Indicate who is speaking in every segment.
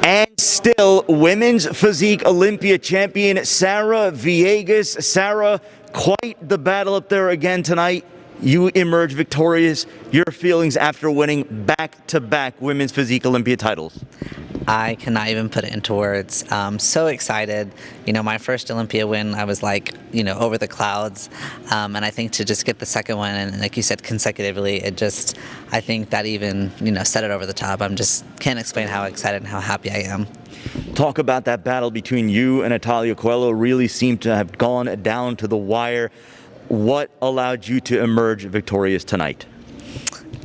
Speaker 1: And still, women's physique Olympia champion Sarah Villegas. Sarah, quite the battle up there again tonight. You emerge victorious. Your feelings after winning back-to-back women's physique Olympia titles?
Speaker 2: I cannot even put it into words. So excited. You know, my first Olympia win, I was like, you know, over the clouds. And I think to just get the second one, and like you said, consecutively, it just, I think that even, you know, set it over the top. Can't explain how excited and how happy I am.
Speaker 1: Talk about that battle between you and Natalia Coelho. Really seemed to have gone down to the wire. What allowed you to emerge victorious tonight?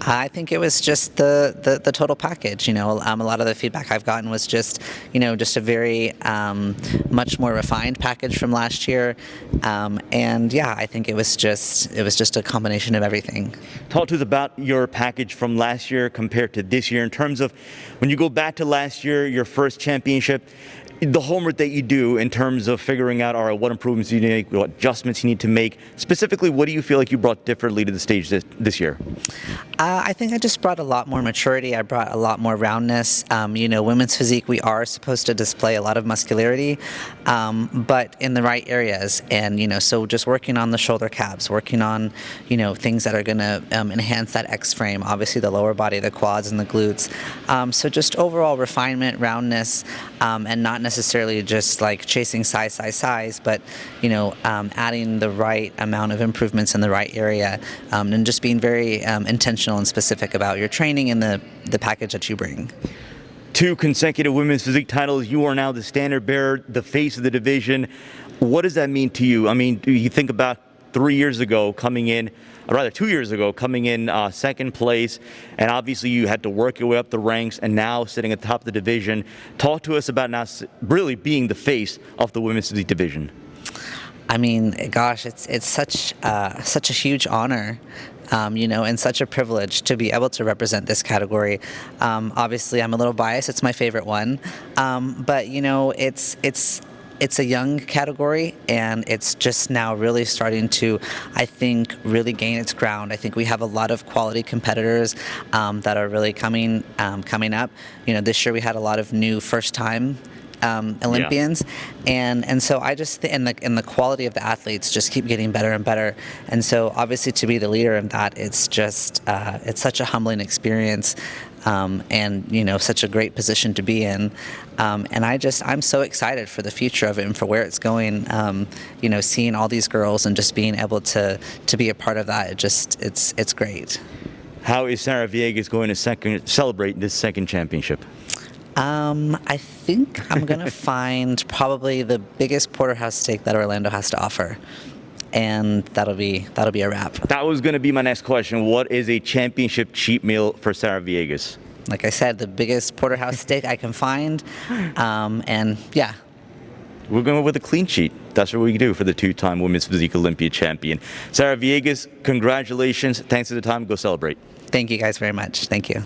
Speaker 2: I think it was just the total package. You know, a lot of the feedback I've gotten was just, you know, just a very much more refined package from last year, and yeah, I think it was just a combination of everything.
Speaker 1: Talk to us about your package from last year compared to this year in terms of when you go back to last year, your first championship. The homework that you do in terms of figuring out, all right, what improvements you need to make, what adjustments you need to make. Specifically, what do you feel like you brought differently to the stage this year?
Speaker 2: I think I just brought a lot more maturity. I brought a lot more roundness. You know, women's physique, we are supposed to display a lot of muscularity, but in the right areas. And, you know, so just working on the shoulder caps, working on, you know, things that are going to enhance that X frame, obviously the lower body, the quads and the glutes. So just overall refinement, roundness, and not necessarily just like chasing size, but, you know, adding the right amount of improvements in the right area, and just being very intentional and specific about your training and the package that you bring.
Speaker 1: 2 consecutive women's physique titles. You are now the standard bearer, the face of the division. What does that mean to you? I mean, do you think about 3 years ago coming in, or rather 2 years ago coming in second place, and obviously you had to work your way up the ranks, and now sitting at the top of the division. Talk to us about now really being the face of the women's physique division.
Speaker 2: I mean, gosh, it's such a huge honor, you know, and such a privilege to be able to represent this category. Obviously, I'm a little biased; it's my favorite one, but you know, it's a young category, and it's just now really starting to, I think, really gain its ground. I think we have a lot of quality competitors that are really coming up. You know, this year we had a lot of new first-time Olympians, and so I just and the quality of the athletes just keep getting better and better. And so obviously to be the leader in that, it's just it's such a humbling experience. And you know, such a great position to be in, and I'm so excited for the future of it and for where it's going. You know, seeing all these girls and just being able to be a part of that, it's great.
Speaker 1: How is Sarah Villegas going to celebrate this second championship?
Speaker 2: I think I'm gonna find probably the biggest porterhouse steak that Orlando has to offer. And that'll be a wrap. That
Speaker 1: was going to be my next question. What is a championship cheat meal for Sarah Villegas?
Speaker 2: Like I said, the biggest porterhouse steak I can find, and yeah.
Speaker 1: We're going with a clean sheet. That's what we do for the 2-time Women's Physique Olympia champion. Sarah Villegas, congratulations. Thanks for the time. Go celebrate.
Speaker 2: Thank you guys very much. Thank you.